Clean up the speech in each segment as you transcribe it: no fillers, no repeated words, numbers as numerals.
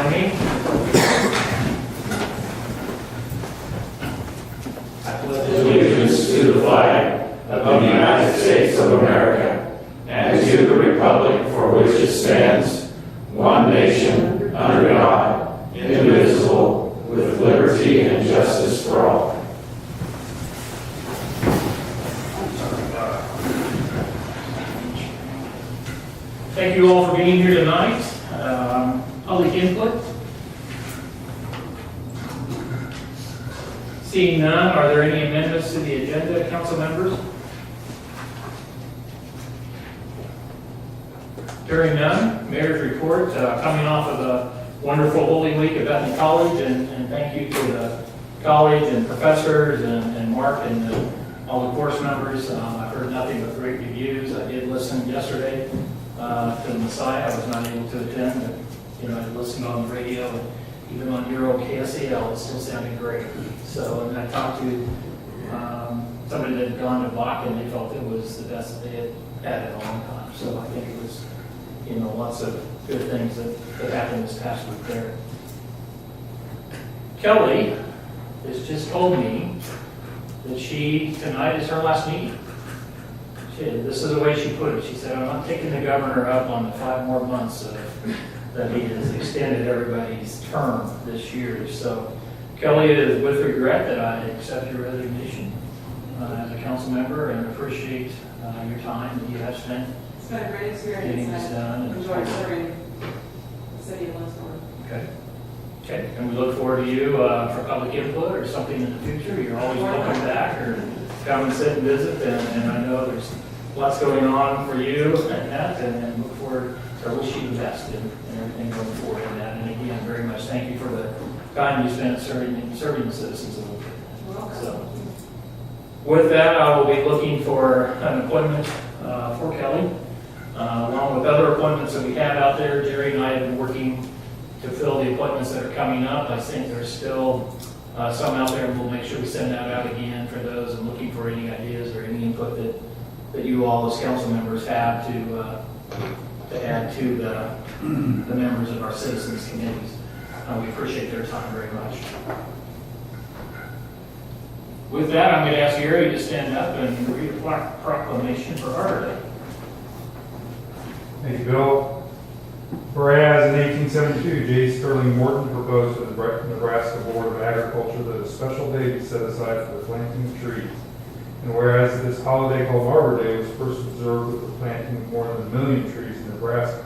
join me? I pledge Allegiance to the flag of the United States of America and to the republic for which it stands, one nation, under God, indivisible, with liberty and justice for all. Thank you all for being here tonight. Public input? Seeing none, are there any amendments to the agenda, council members? Hearing none, mayor's report, coming off of a wonderful Holy Week at Bethany College, and thank you to the college and professors and Mark and all the course members. I've heard nothing but great reviews. I did listen yesterday to the Messiah. I was not able to attend, but I listened on the radio, and even on Euro KSEL, it still sounded great. So, and I talked to somebody that had gone to Bach, and they felt it was the best that they had had in a long time. So I think it was, lots of good things that happened this past week there. Kelly has just told me that tonight is her last meeting. This is the way she put it. She said, I'm not taking the governor up on the 5 more months that he has extended everybody's term this year. So Kelly, it is with regret that I accept your resignation as a council member, and appreciate your time that you have spent. It's been a great experience. Getting this done. I've enjoyed serving the city of Lindsborg. Okay, and we look forward to you for public input or something in the future. You're always welcome back, or come and sit and visit, and I know there's lots going on for you and that, and look forward, I wish you the best in everything going forward in that. And again, very much thank you for the time you spent serving the citizens of Lindsborg. So, with that, I will be looking for an appointment for Kelly, along with other appointments that we have out there. Jerry and I have been working to fill the appointments that are coming up. I think there's still some out there, and we'll make sure we send that out again for those, and looking for any ideas or any input that you all as council members have to add to the members of our citizens committees. We appreciate their time very much. With that, I'm going to ask Gary to stand up and read a proclamation for Arbor Day. Thank you, Bill. Whereas in 1872, J. Sterling Morton proposed to the Nebraska Board of Agriculture that a special day be set aside for the planting of trees. And whereas this holiday called Arbor Day was first observed with the planting of more than 1 million trees in Nebraska.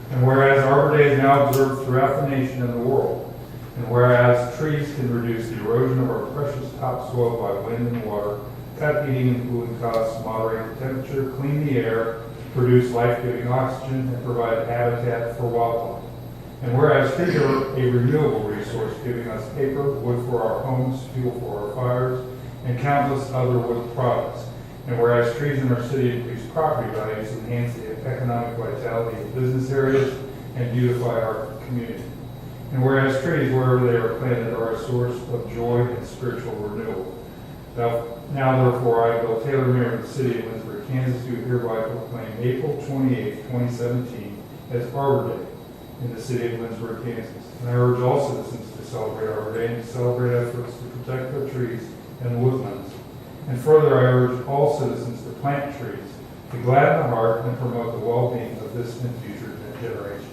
And whereas Arbor Day is now observed throughout the nation and the world. And whereas trees can reduce the erosion of our precious topsoil by wind and water, cut heating and cooling costs, moderate the temperature, clean the air, produce life-giving oxygen, and provide habitat for wildlife. And whereas trees are a renewable resource, giving us paper, wood for our homes, fuel for our fires, and countless other wood products. And whereas trees in our city increase property values, enhance the economic vitality of business areas, and beautify our community. And whereas trees, wherever they are planted, are a source of joy and spiritual renewal. Now therefore, I, Bill Taylor, Mayor of the City of Lindsborg, Kansas, do hereby proclaim April 28, 2017 as Arbor Day in the city of Lindsborg, Kansas. And I urge all citizens to celebrate Arbor Day and to celebrate efforts to protect the trees and woodlands. And further, I urge all citizens to plant trees, to gladden the heart and promote the well-being of this and future generations.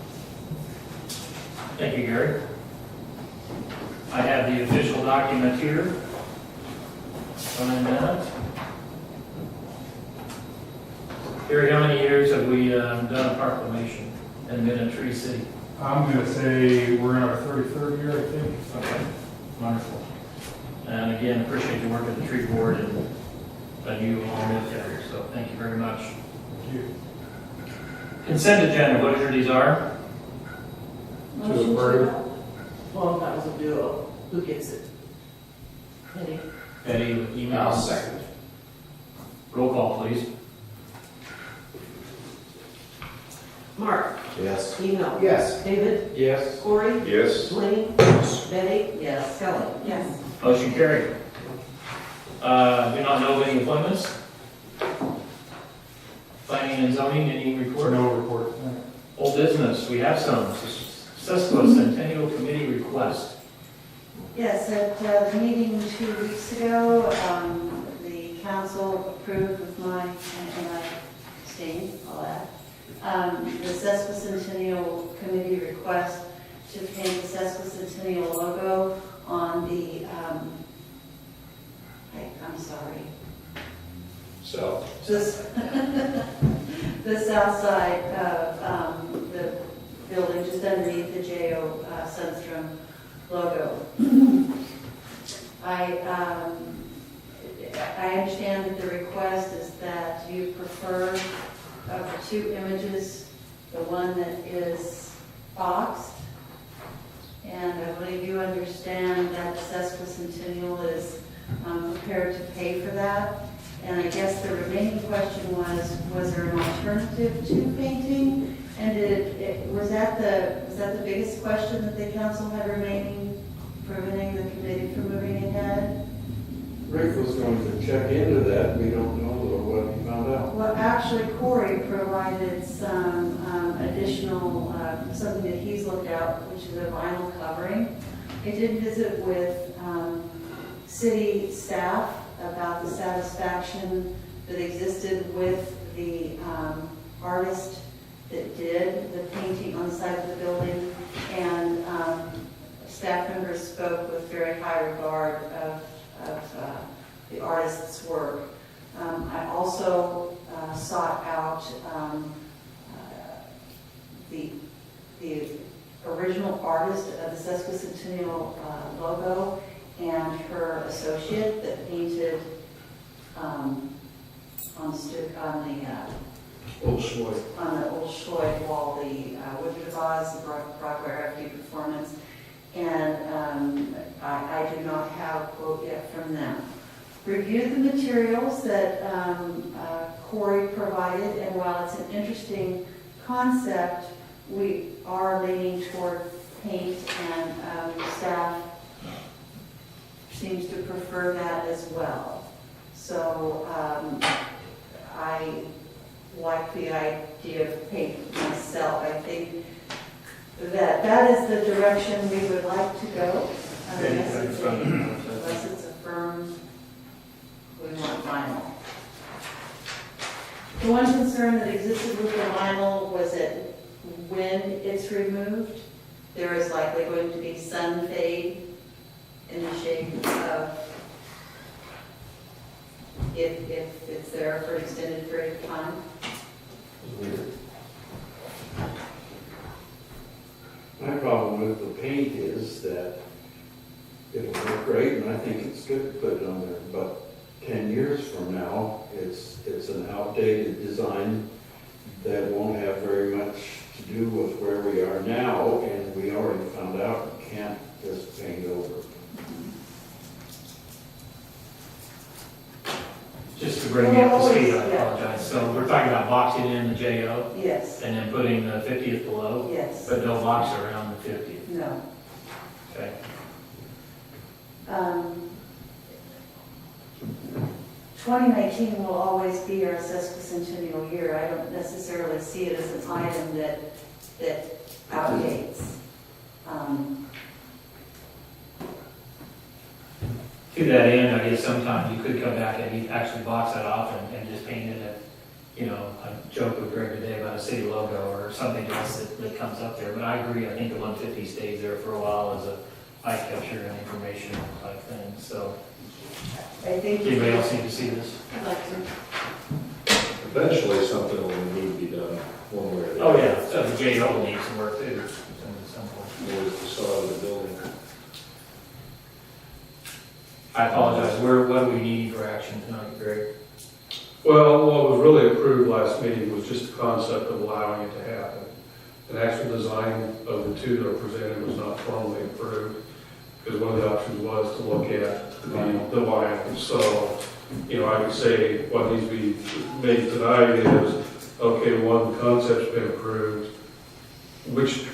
Thank you, Gary. I have the official document here. Sign that. Gary, how many years have we done a proclamation and been a tree city? I'm going to say we're in our 33rd year, I think. Okay, wonderful. And again, appreciate the work of the tree board and you all with there. So thank you very much. Thank you. Consent agenda, whatever these are. Motion To approve. Well, that was a duo. Who gets it? Penny. Eddie with email. I'll second. Roll call, please. Mark. Yes. Eno. Yes. David. Yes. Corey. Yes. Lenny. Betty. Yes. Kelly. Yes. Motion carried. Do not know of any appointments. Planning and zoning, any report? No report. Old business, we have some. Sesquicentennial Committee request. Yes, at the meeting 2 weeks ago, the council approved with my, and I abstained, I'll add, the Sesquicentennial Committee request to paint the Sesquicentennial logo on the, I'm sorry, So, just the south side of the building, just underneath the J.O. Sundstrom logo. I understand that the request is that you prefer of the two images, the one that is boxed. And I believe you understand that the Sesquicentennial is prepared to pay for that. And I guess the remaining question was there an alternative to painting? And was that the biggest question that the council had remaining, preventing the committee from moving ahead? Rick was going to check into that. We don't know what he found out. Well, actually, Corey provided some additional, something that he's looked at, which is a vinyl covering. I did visit with city staff about the satisfaction that existed with the artist that did the painting on the side of the building, and staff members spoke with very high regard of the artist's work. I also sought out the original artist of the Sesquicentennial logo and her associate that painted on the Old Schloy. on the old Schloy wall, the Wizard of Oz, the Broadway Rhapsody performance, and I do not have a quote yet from them. Reviewed the materials that Corey provided, and while it's an interesting concept, we are leaning toward paint, and staff seems to prefer that as well. So I like the idea of paint myself. I think that is the direction we would like to go. Unless it's affirmed, we want vinyl. The one concern that existed with the vinyl was that when it's removed, there is likely going to be sun fade in the shape of, if it's there for an extended period of time. My problem with the paint is that it'll look great, and I think it's good to put it on there, but 10 years from now, it's an outdated design that won't have very much to do with where we are now, and we already found out you can't just paint over. Just to bring you up to speed, I Yeah. apologize. So we're talking about boxing in the JO Yes, and then putting the 50th below, yes, but no box around the 50th. no. Okay. 2019 will always be our sesquicentennial year. I don't necessarily see it as an item that outdates. To that end, I guess sometimes you could come back and actually box that off and just paint it at, you know, I joke with Greg today about a city logo or something else that comes up there. But I agree, I think the 150 stays there for a while as a eye catcher and informational type thing. So, I think. anybody else need to see this? I'd like to. eventually something will need to be done one way or the Oh, other. yeah, so the JO needs some work too, at some point. Or the facade of the building. I apologize, what are we needing for action tonight, Greg? Well, what was really approved last meeting was just the concept of allowing it to happen. An actual design of the two that are presented was not formally approved, because one of the options was to look at the vinyl. So, you know, I would say what needs to be made tonight is, okay, one, the concept's been approved. Which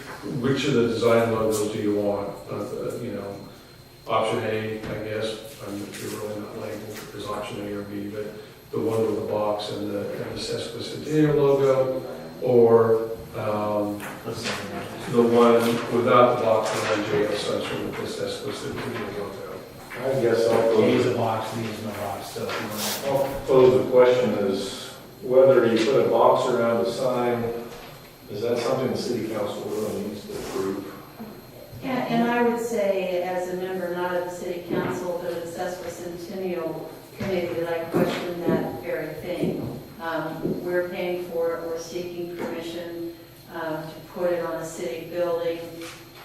of the design logos do you want? You know, option A, I guess, you're really not labeled as option A or B, but the one with the box and the Sesquicentennial logo, or Let's see. the one without the box around jail session with this exclusive to the hotel. I guess I'll A is pose, a box, B is no box, so if you want I'll pose the question is whether you put a box around a sign, is that something the city council really needs to approve? And I would say, as a member, not of the city council, but of the Sesquicentennial Committee, that I question that very thing. We're paying for it, we're seeking permission to put it on a city building.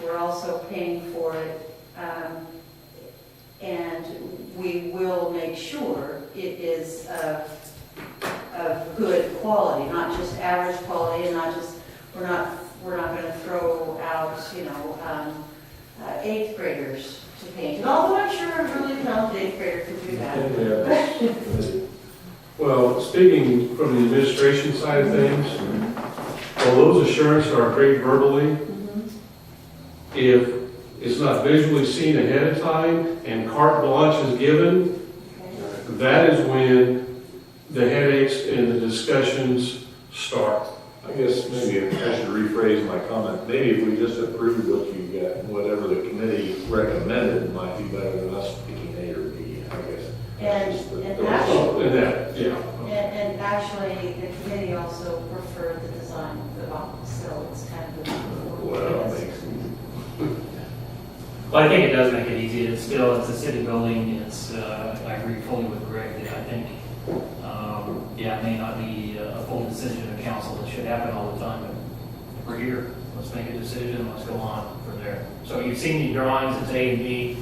We're also paying for it, and we will make sure it is of good quality, not just average quality, and not just, we're not going to throw out, eighth graders to paint it. Although I'm sure a really talented eighth grader could do that. Well, speaking from the administration side of things, while those assurances are great verbally, if it's not visually seen ahead of time and carte blanche is given, that is when the headaches and the discussions start. I guess maybe I should rephrase my comment. Maybe if we just approved what you got, whatever the committee recommended, it might be better than us picking A or B, I guess. And actually, And that, yeah. and actually, the committee also preferred the design of the box, so it's kind of. Well, makes Well, I think it does make it easy. It's a city building. I agree fully with Greg that I think, it may not be a full decision of council. It should happen all the time, but we're here. Let's make a decision. Let's go on from there. So you've seen the drawings. It's A and B.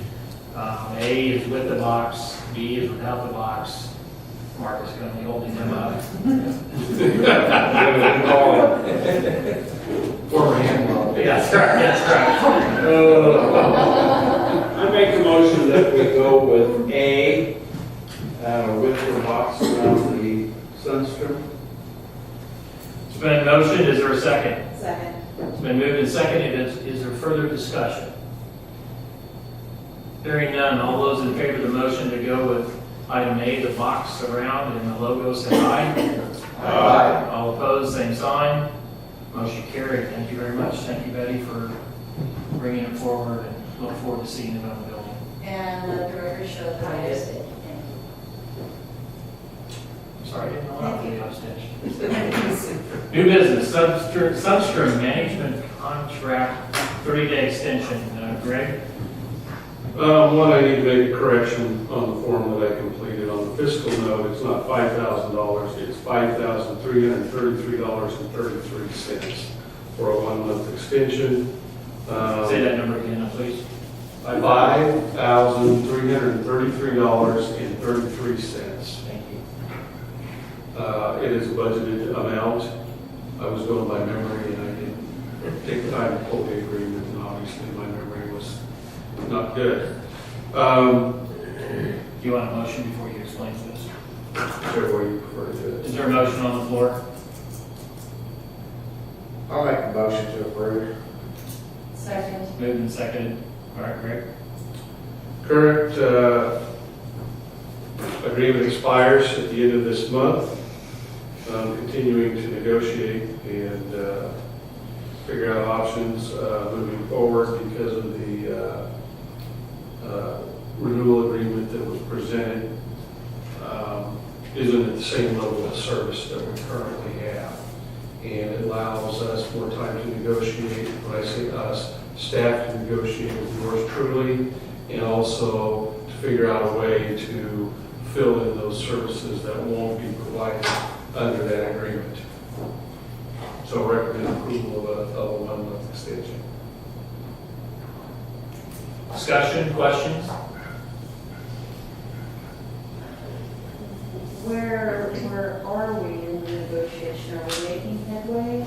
A is with the box. B is without the box. Mark is going to be holding them up. Former handball. Yeah, that's right. That's right. I make a motion that we go with A, with the box around the sunstream. It's been motioned. Is there a second? Second. It's been moved and seconded. Is there further discussion? Hearing none, all those in favor of the motion to go with item A, the box around and the logo, say aye. Aye. All opposed, same sign. Motion carried. Thank you very much. Thank you, Betty, for bringing it forward, and look forward to seeing it on the building. And the record showed that I did. Sorry, I didn't know that was the upstage. New business, substream management contract, 30-day extension. Greg? One, I need to make a correction on the form that I completed on the fiscal note. It's not $5,000, it's $5,333.33 for a 1-month extension. Say that number again, please. $5,333.33. Thank you. It is a budgeted amount. I was going by memory and I didn't take the time to pull the agreement, and obviously my memory was not good. Do you want a motion before you explain this? Whichever way you prefer to do it. Is there a motion on the floor? I'll make a motion to approve. Second. Moved and seconded. All right, Greg? Current agreement expires at the end of this month. I'm continuing to negotiate and figure out options moving forward because of the renewal agreement that was presented isn't at the same level of service that we currently have. And it allows us more time to negotiate. When I say us, staff to negotiate with yours truly, and also to figure out a way to fill in those services that won't be provided under that agreement. So I recommend approval of a 1-month extension. Discussion, questions? Where are we in the negotiation? Are we making headway?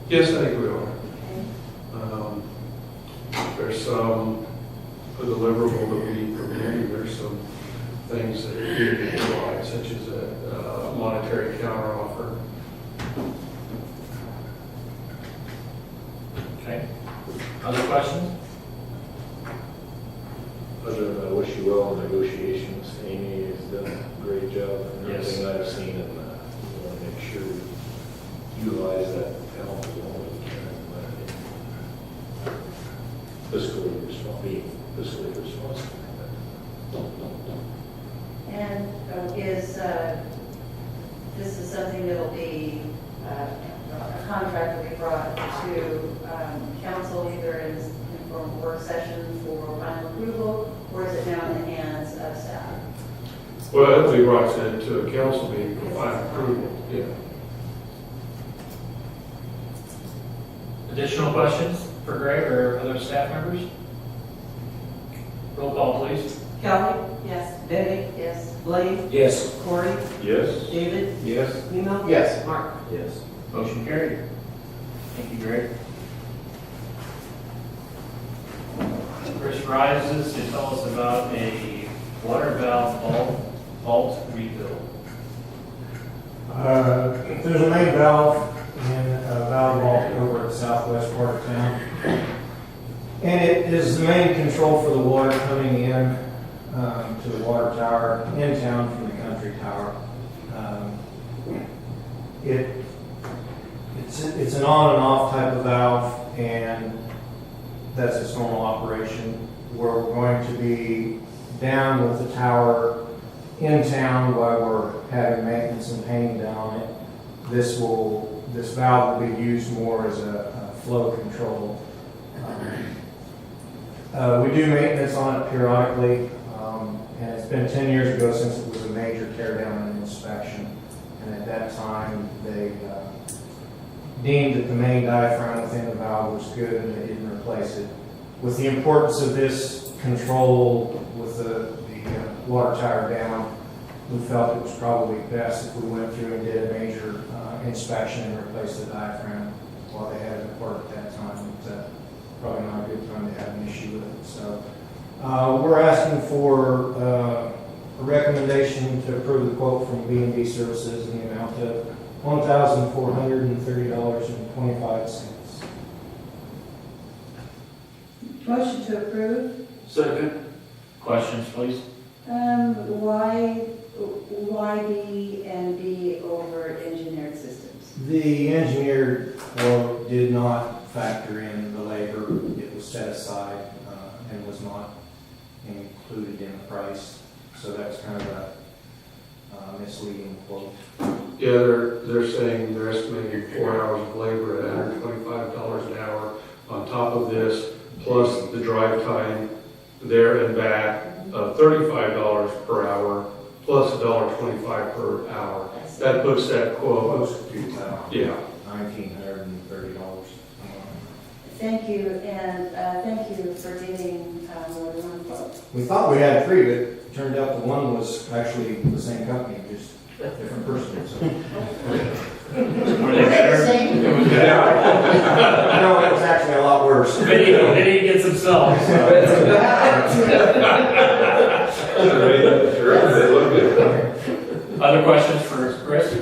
Yes, I think we are. Okay. There's some deliverable that we need from you. There's some things that we need to provide, such as a monetary counteroffer. Okay. Other questions? Other than I wish you well in negotiations, Amy has done a great job in Yes. everything that I've seen, and we want to make sure we utilize that fiscally responsible. And this is something that'll be, a contract will be brought to council either in form of work session for final approval, or is it now in the hands of staff? Well, it'll be brought to a council meeting for final approval, yeah. Additional questions for Greg or other staff members? Roll call, please. Kelly, Yes. Debbie, Yes. Blaine, Yes. Corey, Yes. David, Yes. Emo. Yes. Mark. Yes. Motion carried. Thank you, Greg. Chris rises to tell us about a water valve vault rebuild. There's a main valve in a valve vault over at the southwest part of town. And it is the main control for the water coming in to the water tower in town from the country tower. It's an on and off type of valve, and that's its normal operation. We're going to be down with the tower in town while we're having maintenance and painting down on it. This valve will be used more as a flow control. We do maintenance on it periodically, and it's been 10 years ago since it was a major tear down and inspection. And at that time, they deemed that the main diaphragm within the valve was good, and they didn't replace it. With the importance of this control with the water tower down, we felt it was probably best if we went through and did a major inspection and replaced the diaphragm while they had it at work at that time. It's probably not a good time to have an issue with it. So we're asking for a recommendation to approve the quote from B&B Services in the amount of $1,430.25. Motion to approve. Second. Questions, please? Why B&B over engineered systems? The engineered quote did not factor in the labor. It was set aside and was not included in the price. So that's kind of a misleading quote. Yeah, they're saying they're estimating 4 hours of labor at $125 an hour on top of this, plus the drive time there and back of $35 per hour, plus $1.25 per hour. That puts that quote, Close to $2,000. yeah. $1,930. Thank you, and thank you for getting more than one quote. We thought we had three, but it turned out the one was actually the same company, just a different person. So. Were they better? No, it was actually a lot worse. Vinny gets himself. Other questions for Chris?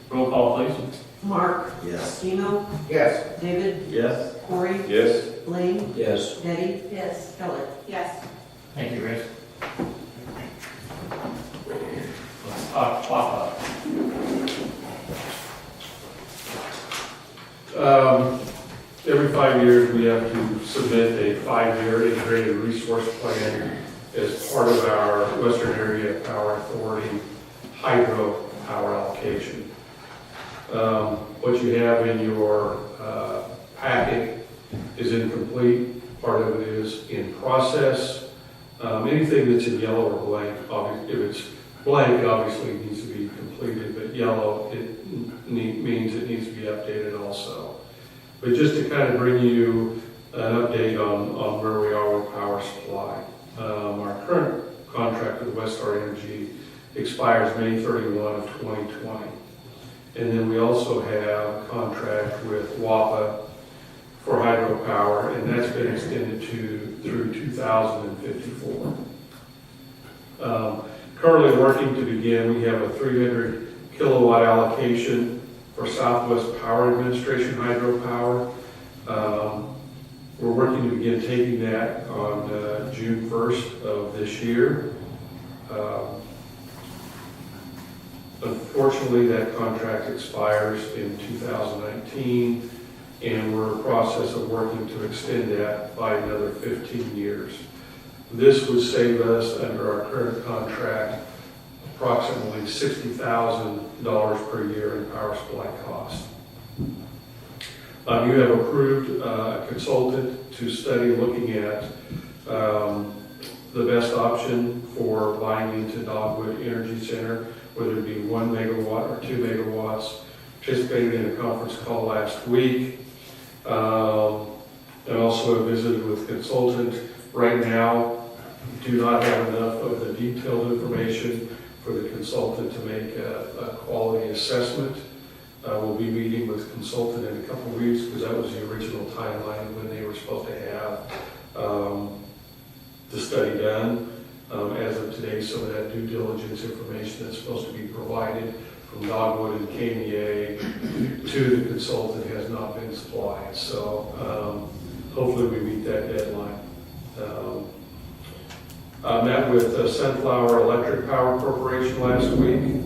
Roll call, please. Mark. Yes. Emo. Yes. David, Yes. Corey, Yes. Blaine, Yes. Debbie, Yes. Kelly. Yes. Thank you, Chris. Let's talk WAPA. Every 5 years, we have to submit a 5-year integrated resource plan as part of our Western Area Power Authority hydro power allocation. What you have in your packet is incomplete. Part of it is in process. Anything that's in yellow or blank, if it's blank, it obviously needs to be completed, but yellow, means it needs to be updated also. But just to kind of bring you an update on where we are with power supply. Our current contract with Westar Energy expires May 31 of 2020. And then we also have a contract with WAPA for hydropower, and that's been extended through 2054. Currently working to begin, we have a 300 kilowatt allocation for Southwest Power Administration hydropower. We're working to begin taking that on June 1st of this year. Unfortunately, that contract expires in 2019, and we're in the process of working to extend that by another 15 years. This would save us, under our current contract, approximately $60,000 per year in power supply costs. You have approved a consultant to study looking at the best option for buying into Dogwood Energy Center, whether it be 1 megawatt or 2 megawatts. Participated in a conference call last week, and also visited with consultant. Right now, do not have enough of the detailed information for the consultant to make a quality assessment. We'll be meeting with consultant in a couple of weeks, because that was the original timeline when they were supposed to have the study done. As of today, some of that due diligence information that's supposed to be provided from Dogwood and KMEA to the consultant has not been supplied. So hopefully we meet that deadline. I met with Sunflower Electric Power Corporation last week.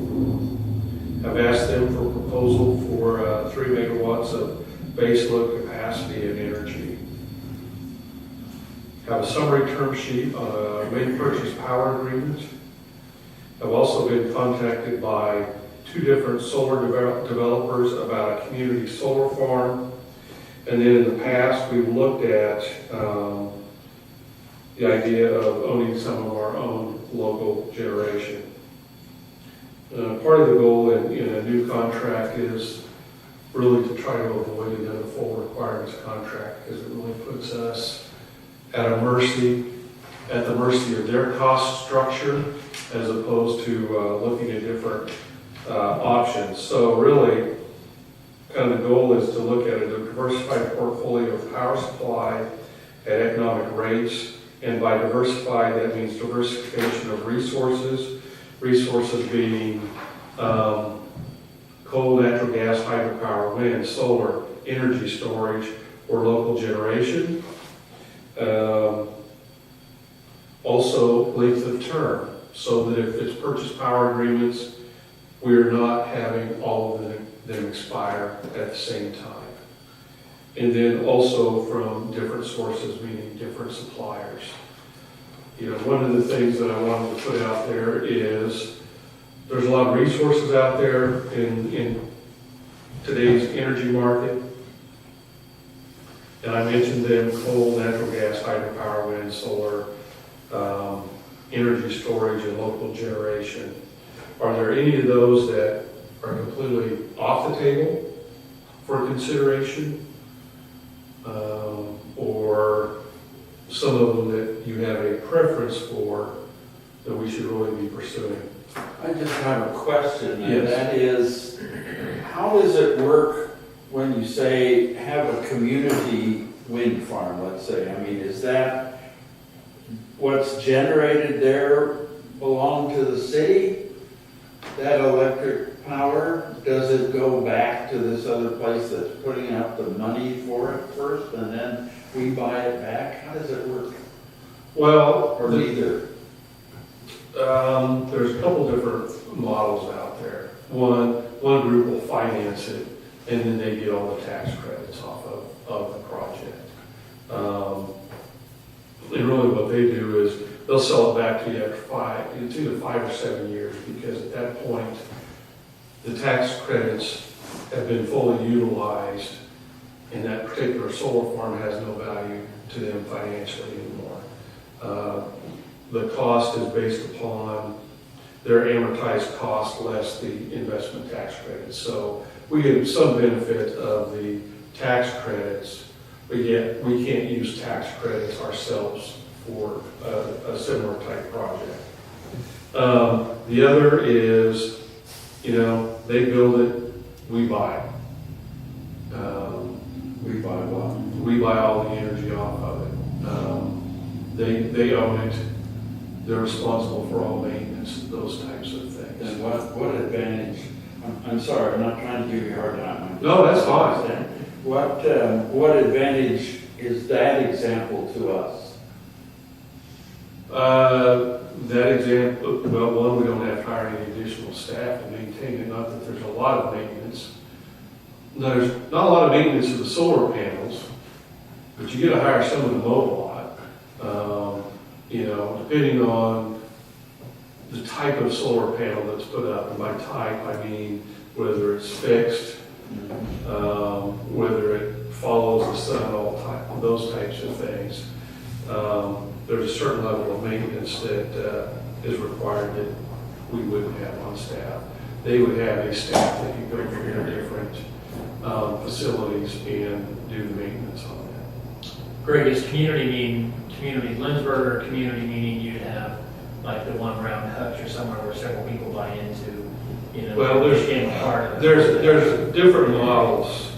I've asked them for a proposal for 3 megawatts of baseload capacity and energy. Have a summary term sheet on a wind purchase power agreement. I've also been contacted by 2 different solar developers about a community solar farm. And then in the past, we've looked at the idea of owning some of our own local generation. Part of the goal in a new contract is really to try to avoid another full requirements contract, because it really puts us at the mercy of their cost structure, as opposed to looking at different options. So really, kind of the goal is to look at a diversified portfolio of power supply at economic rates. And by diversified, that means diversification of resources. Resources being coal, natural gas, hydropower, wind, solar, energy storage, or local generation. Also, length of term, so that if it's purchase power agreements, we're not having all of them expire at the same time. And then also from different sources, meaning different suppliers. You know, one of the things that I wanted to put out there is there's a lot of resources out there in today's energy market. And I mentioned them: coal, natural gas, hydropower, wind, solar, energy storage, and local generation. Are there any of those that are completely off the table for consideration? Or some of them that you have a preference for that we should really be pursuing? I just have a question, and Yes. that is, how does it work when you say have a community wind farm, let's say? I mean, is that what's generated there belong to the city? That electric power, does it go back to this other place that's putting out the money for it first, and then we buy it back? How does it work? Well, Or neither? there's a couple different models out there. One group will finance it, and then they get all the tax credits off of the project. And really what they do is they'll sell it back to you after it's either 5 or 7 years, because at that point, the tax credits have been fully utilized, and that particular solar farm has no value to them financially anymore. The cost is based upon their amortized cost less the investment tax credits. So we get some benefit of the tax credits, but yet we can't use tax credits ourselves for a similar type project. The other is, they build it, we buy it. We buy what? We buy all the energy off of it. They own it. They're responsible for all maintenance, those types of things. And what advantage, I'm sorry, I'm not trying to give you a hard time. No, that's fine. What advantage is that example to us? that example, well, one, we don't have to hire any additional staff to maintain it, not that there's a lot of maintenance. There's not a lot of maintenance of the solar panels, but you gotta hire someone to mow a lot. Depending on the type of solar panel that's put up, and by type, I mean whether it's fixed, whether it follows the sun, those types of things. There's a certain level of maintenance that is required that we wouldn't have on staff. They would have a staff that could go through their different facilities and do the maintenance on that. Greg, is community mean community Lindsborg, or community meaning you'd have like the one around Hutch or somewhere where several people buy into, Well, there's- being part of it? There's different models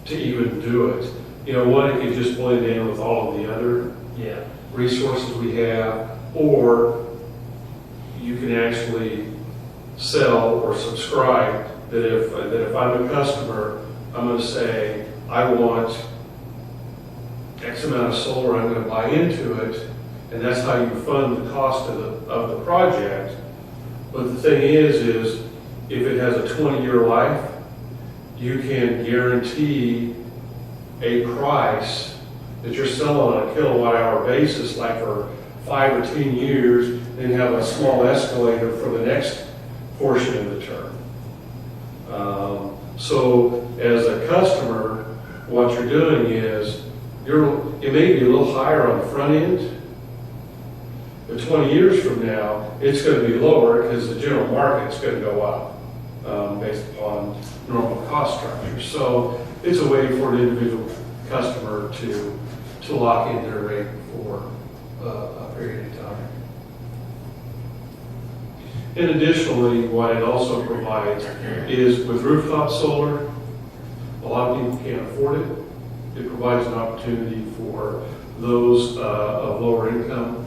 to even do it. One, it could just blend in with all of the other Yeah, resources we have, or you can actually sell or subscribe that if I'm a customer, I'm going to say, I want X amount of solar, I'm going to buy into it, and that's how you fund the cost of the project. But the thing is if it has a 20-year life, you can guarantee a price that you're selling on a kilowatt hour basis, like for 5 or 10 years, and have a small escalator for the next portion of the term. So as a customer, what you're doing is, it may be a little higher on the front end, but 20 years from now, it's going to be lower because the general market's going to go up based upon normal cost structure. So it's a way for an individual customer to lock in their rate for a period of time. And additionally, what it also provides is with rooftop solar, a lot of people can't afford it. It provides an opportunity for those of lower income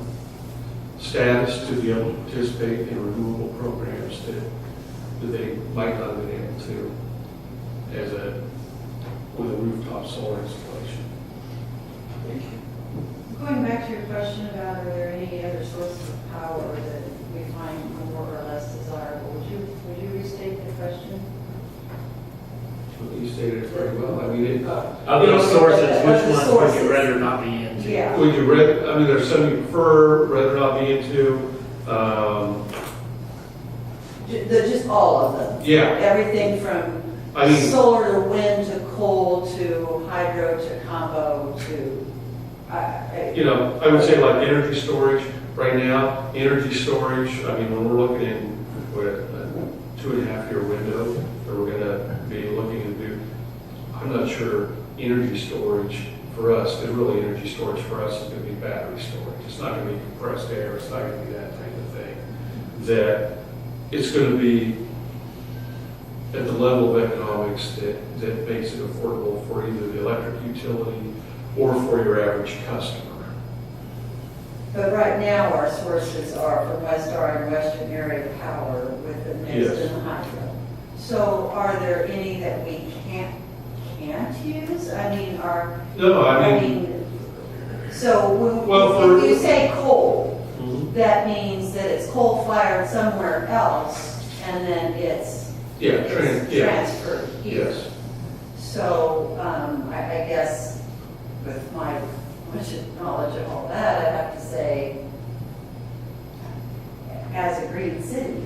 status to be able to participate in renewable programs that they might not have been able to with a rooftop solar installation. Going back to your question about are there any other sources of power that we find more or less desirable, would you restate the question? You stated it very well. I mean, of those sources, Of the which ones would sources. you rather not be into? Yeah. would you there's some you prefer, rather not be into. Just all of them? Yeah. Everything from I mean, solar to wind to coal to hydro to combo to, I would say like energy storage right now, energy storage, I mean, when we're looking in what, a 2.5-year window where we're going to be looking to do, I'm not sure energy storage for us, because really energy storage for us is going to be battery storage. It's not going to be compressed air, it's not going to be that type of thing. That it's going to be at the level of economics that makes it affordable for either the electric utility or for your average customer. but right now our sources are from Westar and Western Area Power with the mixed Yes. and the hydro. So are there any that we can't use? I mean, No, I mean, so Well, if you say coal, mhm. that means that it's coal-fired somewhere else, and then it's transferred here. Yes. So, I guess with my limited knowledge of all that, I have to say, as a green city,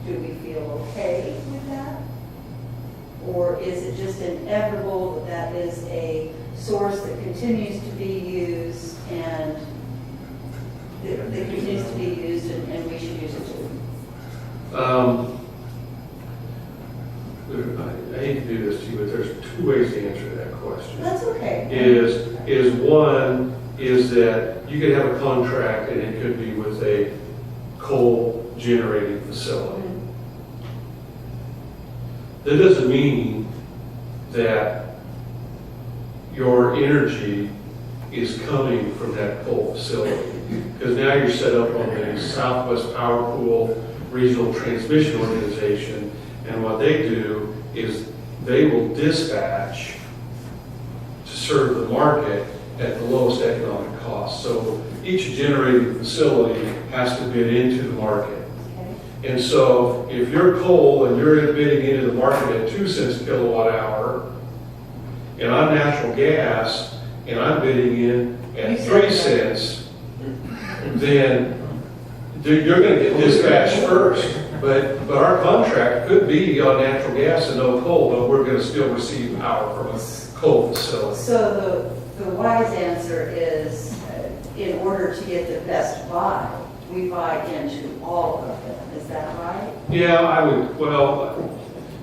do we feel okay with that? Or is it just inevitable that is a source that continues to be used and that continues to be used and we should use it too? I hate to do this to you, but there's two ways to answer that question. That's okay. Is one is that you could have a contract and it could be with a coal generating facility. That doesn't mean that your energy is coming from that coal facility. Because now you're set up on the Southwest Power Pool Regional Transmission Organization, and what they do is they will dispatch to serve the market at the lowest economic cost. So each generating facility has to bid into the market. Okay. And so if you're coal and you're bidding into the market at 2 cents kilowatt hour, and I'm natural gas, and I'm bidding in at 3 cents, then you're gonna get dispatched first. But our contract could be on natural gas and no coal, but we're gonna still receive power from a coal facility. So the wise answer is, in order to get the best buy, we buy into all of them. Is that right? Yeah,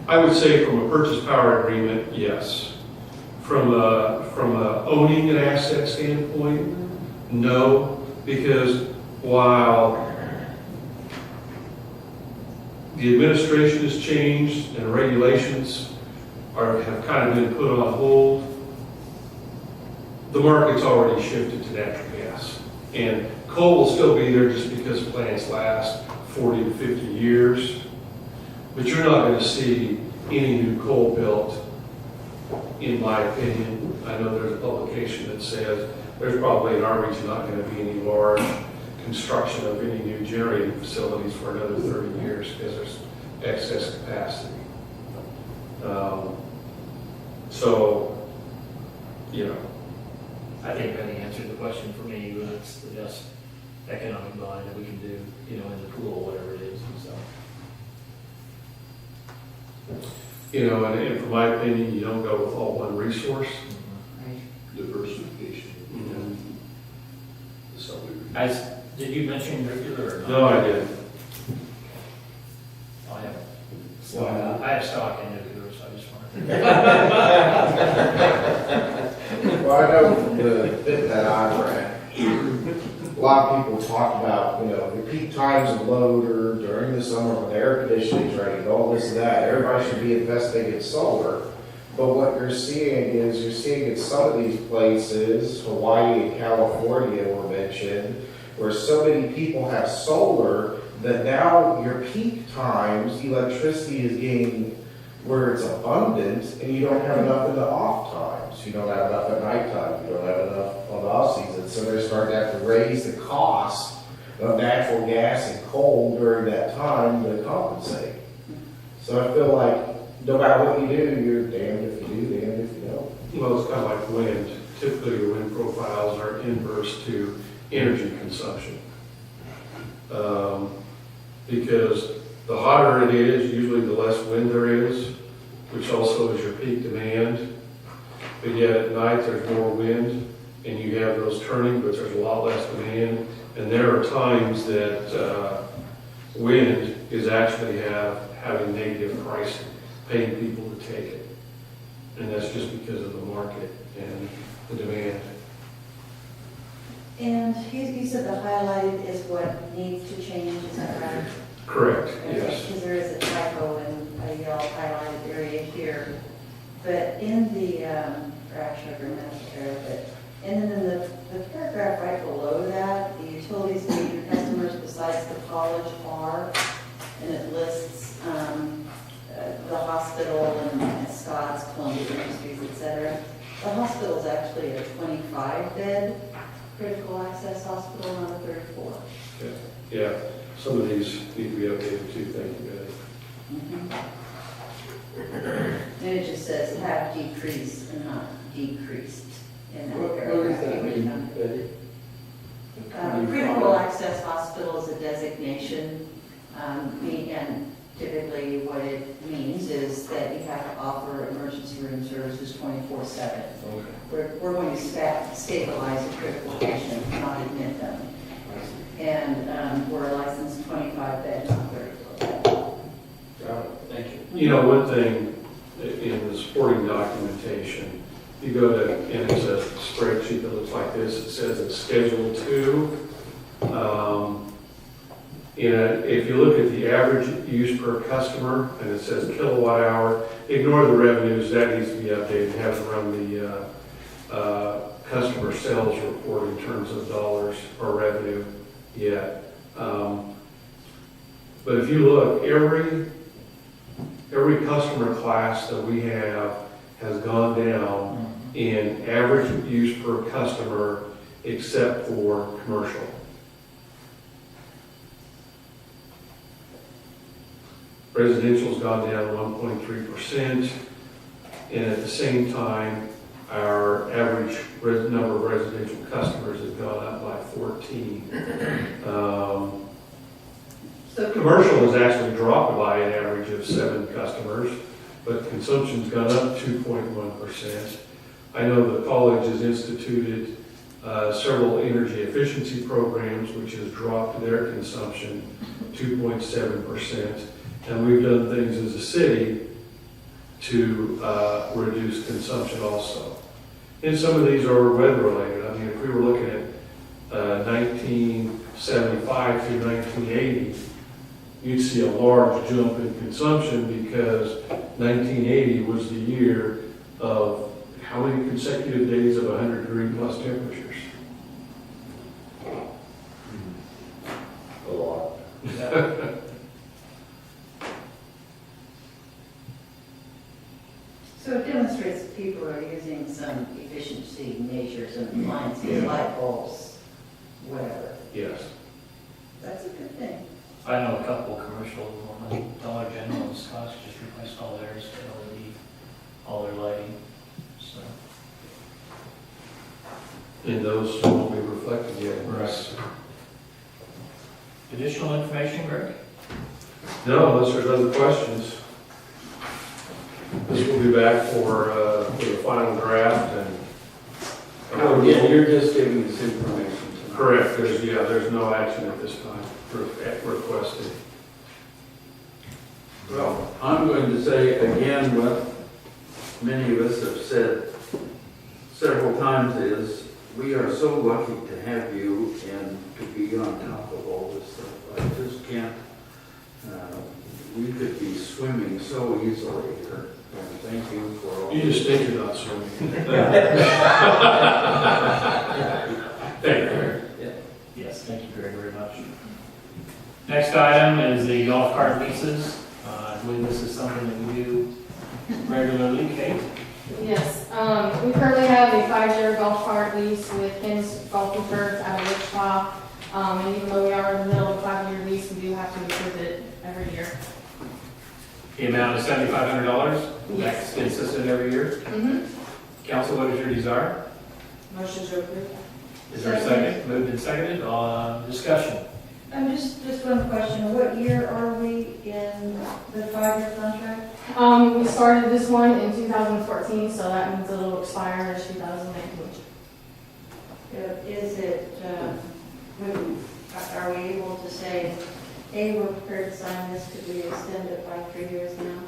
I would say from a purchase power agreement, yes. From a owning an asset standpoint, no, because while the administration has changed and regulations have kind of been put on hold, the market's already shifted to natural gas. And coal will still be there just because plants last 40 to 50 years. But you're not going to see any new coal built, in my opinion. I know there's a publication that says there's probably in our region not going to be any large construction of any new generating facilities for another 30 years because there's excess capacity. So, you know. I think Benny answered the question for me, but it's the best economic buy that we can do, you know, in the pool, whatever it is, and so. You know, and from my opinion, you don't go with all one resource. Diversification. So Did you mention nuclear or not? no, I didn't. I have I have stock in nuclear, so I just wanted to. Well, I know from the bit that I read, a lot of people talk about, you know, the peak times of load or during the summer when the air conditioning's ready, and all this and that. Everybody should be investing in solar. But what you're seeing in some of these places, Hawaii and California were mentioned, where so many people have solar that now your peak times, electricity is getting where it's abundant, and you don't have enough in the off times. You don't have enough at nighttime. You don't have enough on the off season. So they're starting to have to raise the cost of natural gas and coal during that time to compensate. So I feel like no matter what you do, you're damned if you do, damned if you don't. Well, it's kind of like wind. Typically, your wind profiles are inverse to energy consumption. Because the hotter it is, usually the less wind there is, which also is your peak demand. But yet at night, there's more wind, and you have those turning, but there's a lot less demand. And there are times that wind is actually having negative pricing, paying people to take it. And that's just because of the market and the demand. And you said the highlighted is what needs to change, is that right? Correct, yes. Because there is a typo in a yellow highlighted area here. But in the, or actually I remember there, but and then in the paragraph right below that, the utilities major customers besides the college are, and it lists the hospital and Scott's, Columbia Industries, etc. The hospital is actually a 25-bed critical access hospital, not a 34. Okay. Yeah, some of these need to be updated too, thank you, Betty. And it just says have decreased and not decreased in that What paragraph. does that mean, Betty? Critical access hospital is a designation, and typically what it means is that you have to offer emergency room services 24/7. Okay. We're going to stabilize a critical patient, not admit them. And we're a licensed 25-bed, not 34-bed. Got it, thank you. You know, one thing in the supporting documentation, you go to, and it's a spreadsheet that looks like this, it says it's Schedule 2. If you look at the average use per customer, and it says kilowatt hour, ignore the revenues, that needs to be updated, have it run the customer sales report in terms of dollars or revenue yet. But if you look, every customer class that we have has gone down in average use per customer except for commercial. Residential's gone down 1.3%, and at the same time, our average number of residential customers has gone up by 14. So Commercial has actually dropped by an average of 7 customers, but consumption's gone up 2.1%. I know the college has instituted several energy efficiency programs, which has dropped their consumption 2.7%. And we've done things as a city to reduce consumption also. And some of these are weather related. I mean, if we were looking at 1975 through 1980, you'd see a large jump in consumption because 1980 was the year of how many consecutive days of 100-degree plus temperatures? A lot. So it demonstrates that people are using some efficiency measures and appliances, light bulbs, whatever. Yes. That's a good thing. I know a couple commercial, Dollar General and Scotts just replaced all theirs to LED, all their lighting, so. And those won't be reflected yet. Additional information, Greg? No, unless there's other questions. This will be back for the final draft and. Oh, yeah, you're just giving us information tonight. Correct, there's no action at this time requested. Well, I'm going to say again what many of us have said several times is, we are so lucky to have you and to be on top of all this stuff. I just can't, we could be swimming so easily here. And thank you for all. You just think you're not swimming. Thank you. Yes, thank you, Greg, very much. Next item is the golf cart leases. I believe this is something that we do regularly, Kate. Yes, we currently have a 5-year golf cart lease with Ken's Golf and Turf out of Wichita. And even though we are in the middle of a 5-year lease, we do have to approve it every year. The amount is $7,500. Yes. That's consistent every year. Council, what is your desire? Motion to approve. Is there a second? Moved and seconded. Discussion. Just one question, what year are we in the 5-year contract? We started this one in 2014, so that means it'll expire in 2019. Is it, are we able to say, hey, we're prepared to sign this, could we extend it by 3 years now?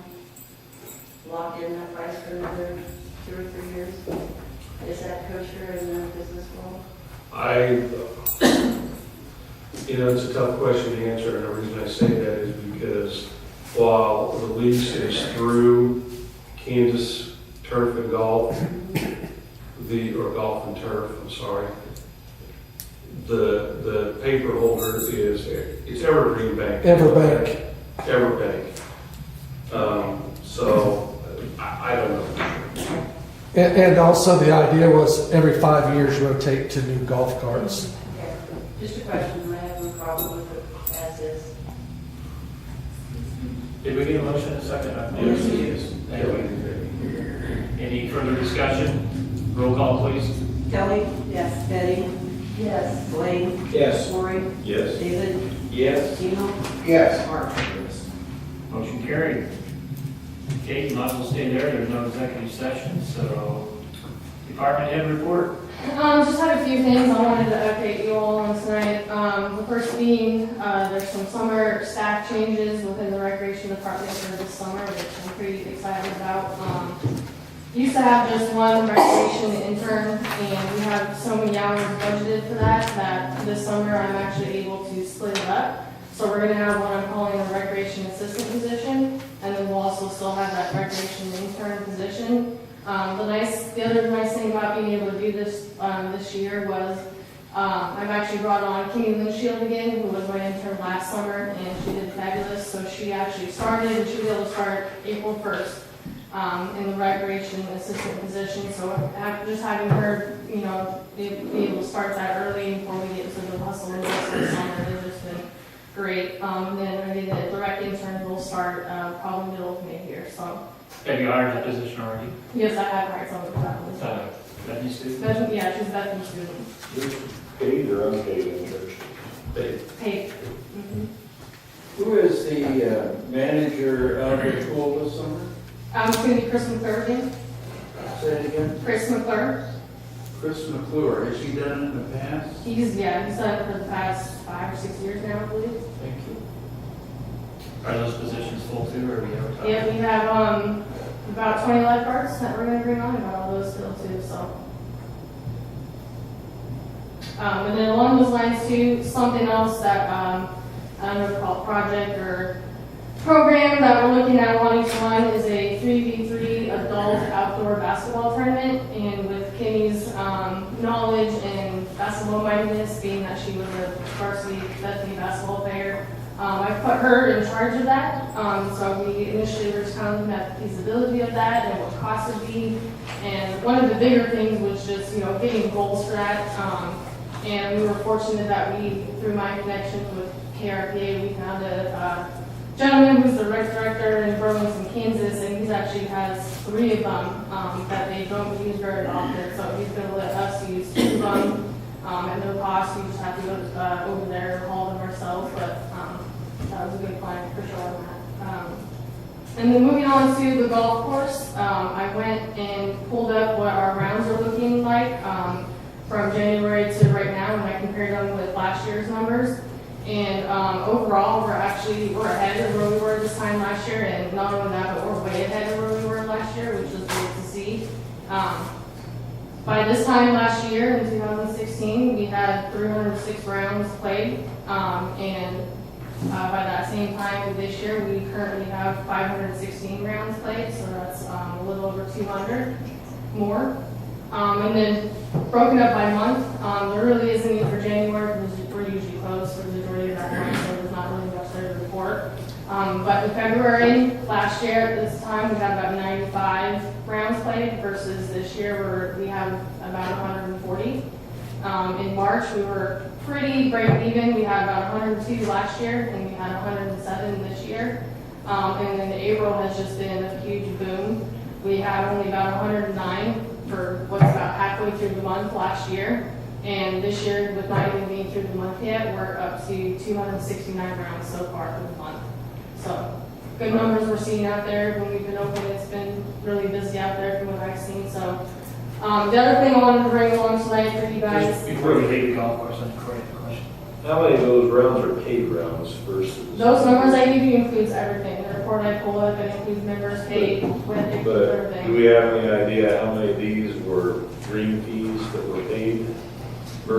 Lock in that price for another 2 or 3 years? Is that kosher in the business world? It's a tough question to answer, and the reason I say that is because while the lease is through Kansas Turf and Golf, or Golf and Turf, I'm sorry, the paper holder it's Evergreen Bank. Everbank. So I don't know. And also the idea was every 5 years rotate to new golf carts. Yeah, just a question, I have no problem with it as is. Did we get a motion in a second? Yes. Thank you. Any further discussion? Roll call, please. Kelly? Yes. Betty? Yes. Blaine? Yes. Lori? Yes. David? Yes. Tino? Yes. Mark? Motion carried. Kate, you might as well stay there. There's no executive session, so department head report. Just had a few things I wanted to update you all on tonight. The first being, there's some summer staff changes within the recreation department for this summer, which I'm pretty excited about. Used to have just one recreation intern, and we have so many hours budgeted for that this summer I'm actually able to split it up. So we're gonna have what I'm calling a recreation assistant position, and then we'll also still have that recreation intern position. The other nice thing about being able to do this this year was I've actually brought on Kenny Linshield again, who was my intern last summer, and she did fabulous. So she actually started, and she'll be able to start April 1st. in the recreation assistant position. So after just having her, you know, be able to start that early before we get into the hustle and bustle of the summer has just been great. Then maybe the direct intern will start probably middle of May here. So Have you hired that position already? yes, I have hired someone for that one. Bethany student? Yeah, she's a veteran student. Paid or unpaid internship? Paid. Who is the manager of the pool this summer? It's going to be Chris McClure again. Say it again. Chris McClure. Chris McClure, has he done it in the past? He's done it for the past 5 or 6 years now, I believe. Thank you. Are those positions full too, or are we advertising? Yeah, we have about 20 lifeguards that we're going to bring on, about all those filled too, so. And then along those lines too, something else that, I don't know if it's called project or program that we're looking at wanting to run is a 3v3 adult outdoor basketball tournament. And with Kimmy's knowledge and basketball mindedness, being that she was a varsity Bethany basketball player, I put her in charge of that. So we initially were just kind of looking at the feasibility of that and what cost would be. And one of the bigger things was just, you know, getting goals for that. And we were fortunate that we, through my connections with KRPA, we found a gentleman who's the rec director in Burlington, Kansas, and he actually has 3 of them that they don't use very often. So he's going to let us use 2 of them at no cost. We just have to go over there and haul them ourselves. But that was a good plan for sure on that. And then moving on to the golf course, I went and pulled up what our rounds are looking like from January to right now, and I compared them with last year's numbers. And overall, we're ahead of where we were this time last year, and not only that, but we're way ahead of where we were last year, which is great to see. By this time last year, in 2016, we had 306 rounds played, and by that same time this year, we currently have 516 rounds played, so that's a little over 200 more. And then broken up by month, there really isn't any for January because we're usually closed for the majority of that month, so there's not really much there to report. But in February, last year at this time, we had about 95 rounds played versus this year we have about 140. In March, we were pretty break even. We had about 102 last year, and we had 107 this year. And then April has just been a huge boom. We had only about 109 for what's about halfway through the month last year. And this year, with not even being through the month yet, we're up to 269 rounds so far for the month. So good numbers we're seeing out there. When we've been open, it's been really busy out there from what I've seen. So the other thing I wanted to bring along tonight for you guys. Just before we leave the golf course, I'm correct the question. How many of those rounds are paid rounds versus? Those numbers I give you includes everything. The report I pull up, it includes members paid, with it includes But everything. do we have any idea how many of these were green fees that were paid?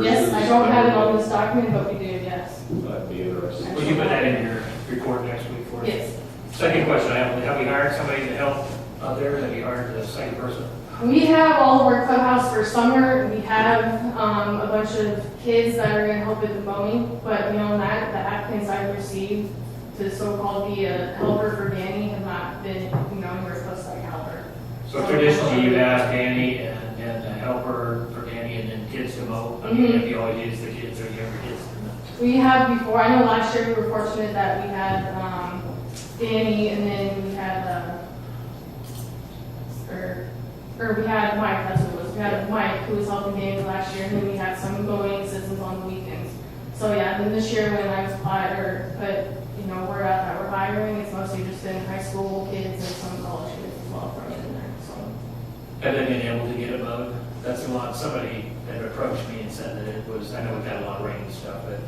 Yes, I don't have it on this document, but we do, yes. I'd be interested. Will you put that in your report next week for us? Yes. Second question I have we hired somebody to help out there? Have you hired a second person? We have all of our clubhouse for summer. We have a bunch of kids that are going to help with the mowing, but beyond that, the applicants I've received to so-called be a helper for Danny have not been, anywhere close to like helper. So traditionally, you have Danny and a helper for Danny and then kids to mow. I mean, if you always use the kids or younger kids. We have before. I know last year we were fortunate that we had Danny, and then we had or we had Mike. That's what it was. We had Mike who was helping Danny last year, and then we had some mowing assistants on the weekends. So yeah, then this year when I was word out that we're hiring, it's mostly just been high school kids and some college kids as well thrown in there. So. Have they been able to get it mowed? That's a lot. Somebody had approached me and said that it was. I know we've got a lot of rain and stuff, but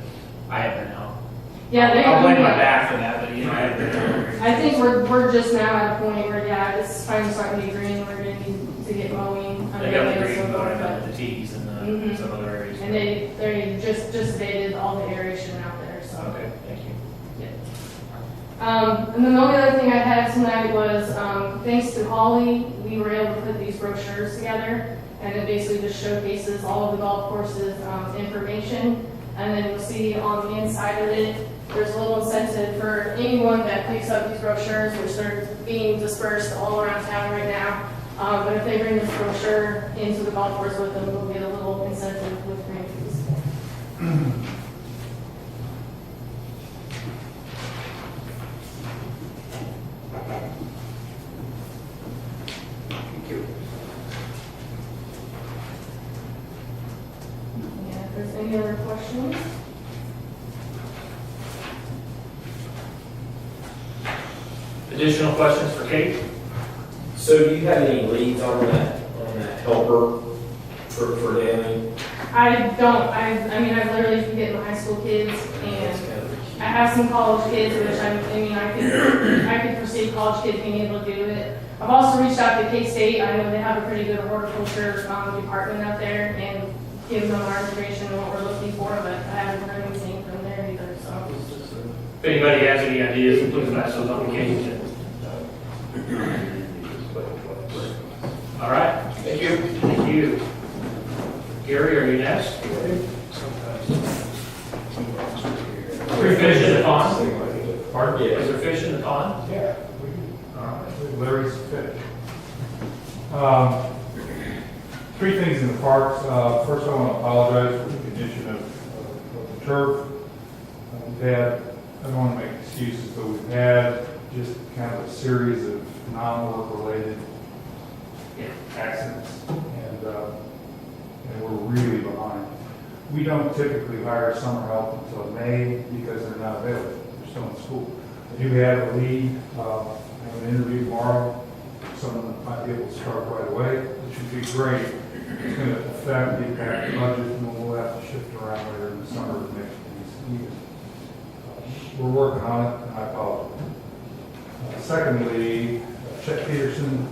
I haven't been out. Yeah, I'll blame my back for that, but I haven't been out. I think we're just now at a point where it's finally starting to be green. We're going to need to get mowing. They got the green mowing about the tees and some other areas. And they just abated all the aeration out there. So. Okay, thank you. And then the only other thing I had tonight was, thanks to Holly, we were able to put these brochures together, and it basically just showcases all of the golf courses information, And then you'll see on the inside of it, there's a little incentive for anyone that picks up these brochures, which they're being dispersed all around town right now. But if they bring this brochure into the golf course with them, they'll get a little incentive with green fees. Yeah, if there's any other questions? Additional questions for Kate? So do you have any leads on that helper for Danny? I don't. I mean, I've literally been getting high school kids, and I have some college kids, which I could foresee college kids being able to do it. I've also reached out to K-State. I know they have a pretty good horticulture department out there, and given them our information and what we're looking for, but I haven't heard anything from there either, so. If anybody has any ideas, please pass those on to Kate. All right. Thank you. Thank you. Gary, are you next? Are we fish in the pond? Pardon? Is there fish in the pond? Yeah. All right, Larry's fish. Three things in the parks. First, I want to apologize for the condition of the turf. We've had, I don't want to make excuses, but we've had just kind of a series of non-work related accidents, and we're really behind. We don't typically hire summer help until May because they're not available. They're still in school. I do have a lead. I have an interview tomorrow. Someone that might be able to start right away, which would be great. It's going to affect the impact budget, and we'll have to shift around later in the summer to make things even. We're working on it, and I apologize. Secondly, Chet Peterson,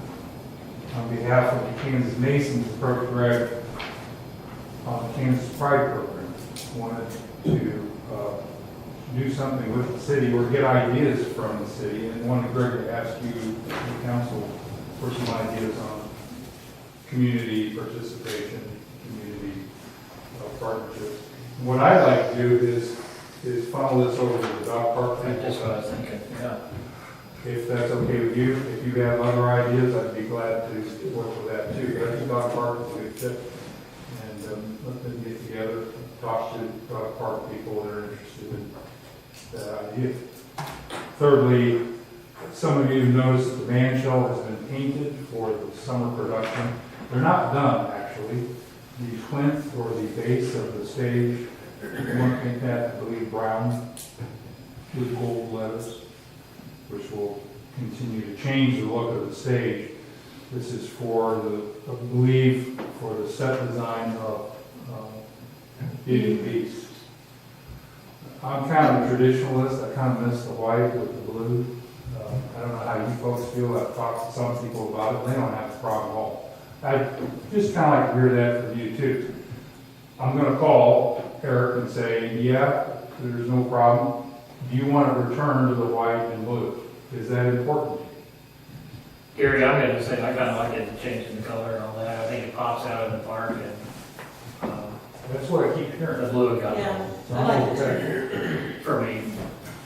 on behalf of the Kansas Masons, approached Greg on the Kansas Pride program. Wanted to do something with the city or get ideas from the city, and wanted Greg to ask you, the council, for some ideas on community participation, community partnerships. What I'd like to do is funnel this over to the dog park. That's what I was thinking, yeah. If that's okay with you, if you have other ideas, I'd be glad to work with that too. But I think dog park is a good fit, and let them get together, talk to dog park people that are interested in that idea. Thirdly, some of you noticed that the band shell has been painted for the summer production. They're not done, actually. The plinth or the base of the stage, we want to paint that, I believe, brown with gold letters, which will continue to change the look of the stage. This is for I believe, for the set design of Beauty and the Beast. I'm kind of a traditionalist. I kind of miss the white with the blue. I don't know how you folks feel. I've talked to some people about it. They don't have a problem at all. I just kind of like to hear that from you too. I'm going to call Eric and say, yeah, there's no problem. Do you want to return to the white and blue? Is that important? Gary, I'm going to say I kind of like it changing the color and all that. I think it pops out in the park, and That's what I keep hearing. the blue got Yeah, I like it too. for me.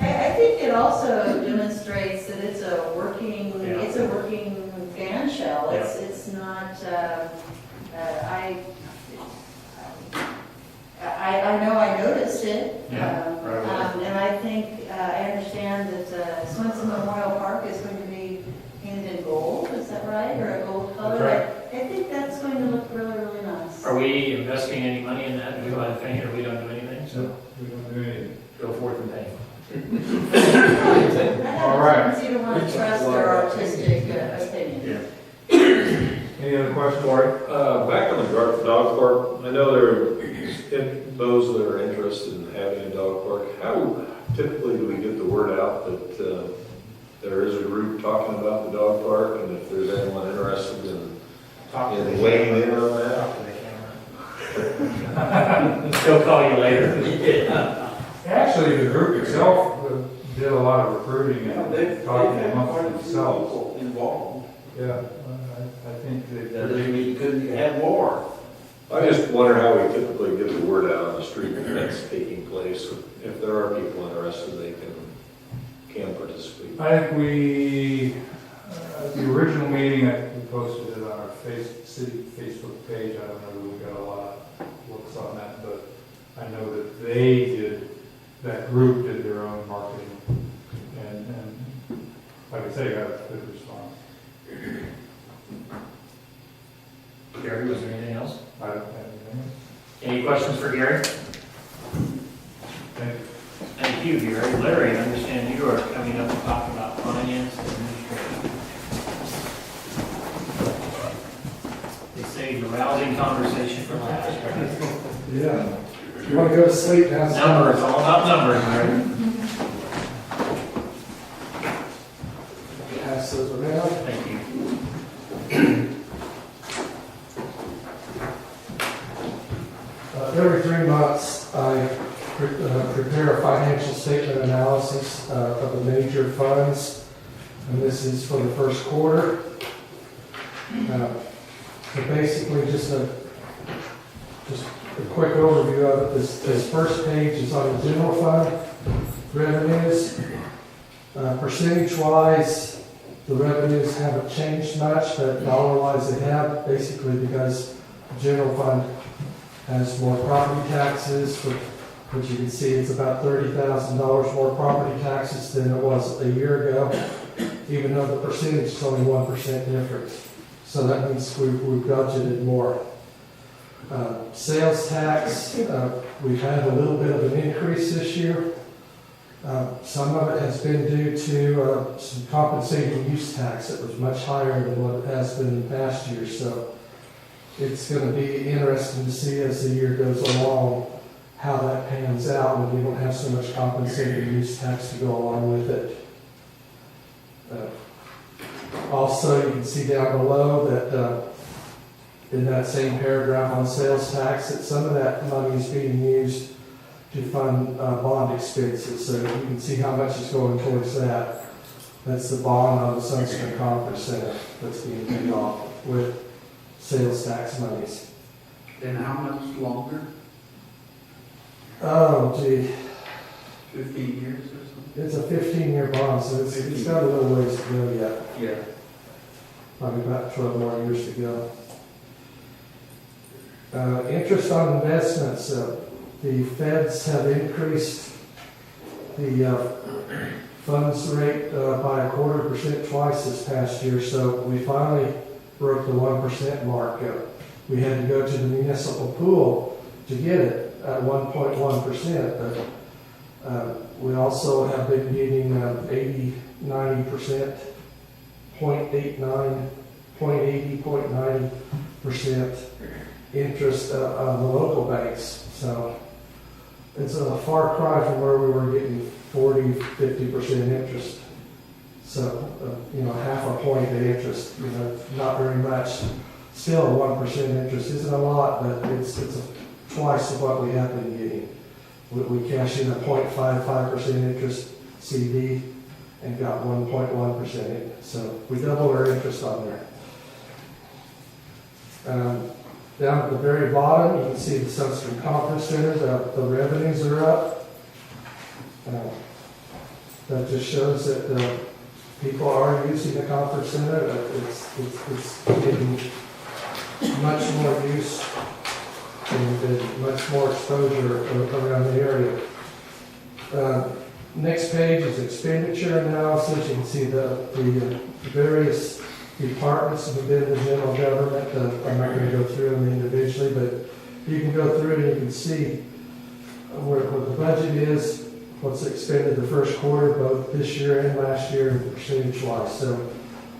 I think it also demonstrates that it's a working, Yeah. it's a working fan shell. Yeah. It's not, I know I noticed it. Yeah, right away. And I think, I understand that Swenson Memorial Park is going to be painted in gold, is that right? Or a gold color? That's I think that's going to look really, really nice. Are we investing any money in that? Do we buy the paint, or we don't do anything? So We don't do anything. go forth and paint. All right. You don't want to trust their artistic opinion. Any other questions? Back on the dog park, I know those that are interested in having a dog park, how typically do we get the word out that there is a group talking about the dog park, and if there's anyone interested in weighing in on that? Still call you later. Actually, the group itself did a lot of recruiting and They've talking had amongst quite a few themselves. people involved. Yeah, I think That doesn't mean you couldn't have more. I just wonder how we typically get the word out on the street that that's taking place. If there are people interested, they can participate. I think we, the original meeting, I think we posted it on our city Facebook page. I don't know if we got a lot of looks on that, but I know that they did, that group did their own marketing. And like I say, got a good response. Gary, was there anything else? I don't have anything. Any questions for Gary? Thank you. Thank you, Gary. Larry, I understand you are coming up to talk about finance and administration. They saved a rousing conversation for last, right? Yeah. You want to go to sleep now? Numbers, all about numbers, right? Pass those around. Thank you. Every 3 months, I prepare a financial statement analysis of the major funds, and this is for the first quarter. So basically, just a quick overview of it. This first page is on the general fund revenues. Percentage-wise, the revenues haven't changed much, but dollar-wise they have, basically because the general fund has more property taxes, which you can see it's about $30,000 more property taxes than it was a year ago, even though the percentage is only 1% difference. So that means we've budgeted more. Sales tax, we've had a little bit of an increase this year. Some of it has been due to some compensating use tax that was much higher than what it has been in past years. So it's going to be interesting to see as the year goes along how that pans out when we don't have so much compensating use tax to go along with it. Also, you can see down below that in that same paragraph on sales tax, that some of that money is being used to fund bond expenses. So you can see how much is going towards that. That's the bond on the Sunstream Conference Center that's being paid off with sales tax monies. And how much longer? Oh, gee. 15 years or something? It's a 15-year bond, so it's got a little ways to go yet. Yeah. Probably about 12 more years to go. Interest on investments. The feds have increased the funds rate by 1/4% twice this past year, so we finally broke the 1% mark. We had to go to the municipal pool to get it at 1.1%, but we also have been getting 80, 90%, 0.89, 0.80, 0.90% interest on the local banks. So it's a far cry from where we were getting 40, 50% interest. So, half a point of interest, not very much. Still, 1% interest isn't a lot, but it's twice of what we have been getting. We cashed in a 0.55% interest CD and got 1.1%. So we doubled our interest on there. Down at the very bottom, you can see the Sunstream Conference Center. The revenues are up. That just shows that people are using the conference center. It's getting much more use and much more exposure around the area. Next page is expenditure analysis. You can see the various departments within the general government. I'm not going to go through them individually, but you can go through and you can see where the budget is, what's expended the first quarter, both this year and last year, and percentage-wise. So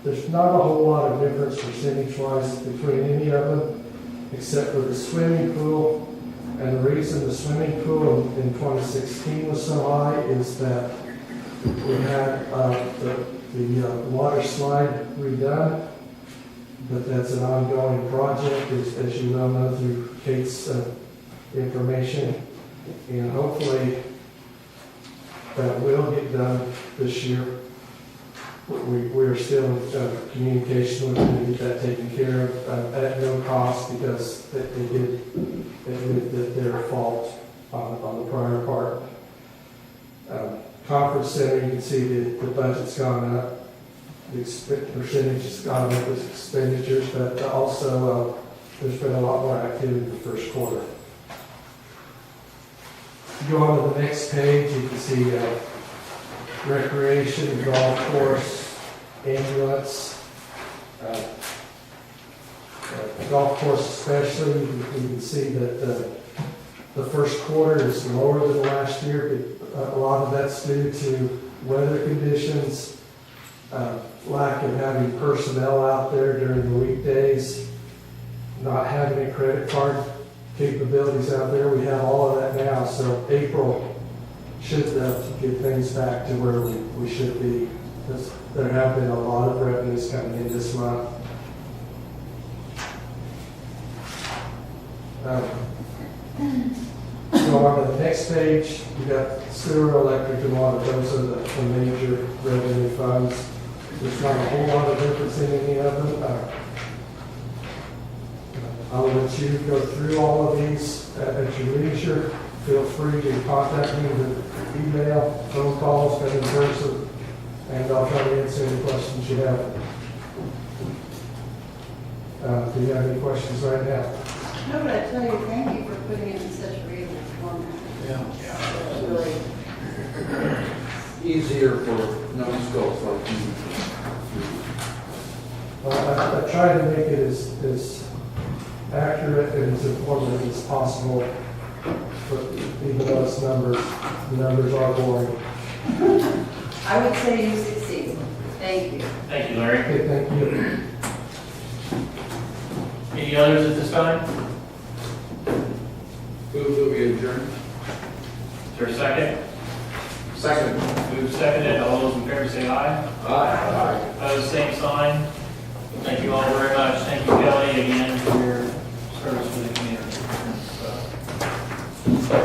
there's not a whole lot of difference percentage-wise between any of them, except for the swimming pool. And the reason the swimming pool in 2016 was so high is that we had the water slide redone, but that's an ongoing project, as you well know through Kate's information, and hopefully that will get done this year. we are still in communication with them to get that taken care of at no cost, because they did admit that their fault on the prior part. Conference Center, you can see the budget's gone up, the percentage has gone up with expenditures, but also there's been a lot more activity in the first quarter. Go on to the next page, you can see recreation, golf course, ambulance, golf course especially. You can see that the first quarter is lower than last year, but a lot of that's due to weather conditions, lack of having personnel out there during the weekdays, not having a credit card capabilities out there. We have all of that now, so April should get things back to where we should be. There have been a lot of revenues coming in this month. Go on to the next page, you got sewer, electric, and water. Those are the major revenue funds. There's not a whole lot of difference in any of them. I'll let you go through all of these at your leisure. Feel free to contact me with email, phone calls, come in person, and I'll try to answer any questions you have. Do you have any questions right now? No, but I tell you, thank you for putting it in such a readable format. It's really Easier for numbskulls like you. I try to make it as accurate and as informative as possible, but even though it's numbers, the numbers are boring. I would say you succeed. Thank you. Thank you, Larry. Okay, thank you. Any others at this time? Move that we adjourn. Is there a second? Second. Move seconded. All those in favor say aye. Aye. Opposed, same sign. Thank you all very much. Thank you, Kelly, again for your service to the community. So,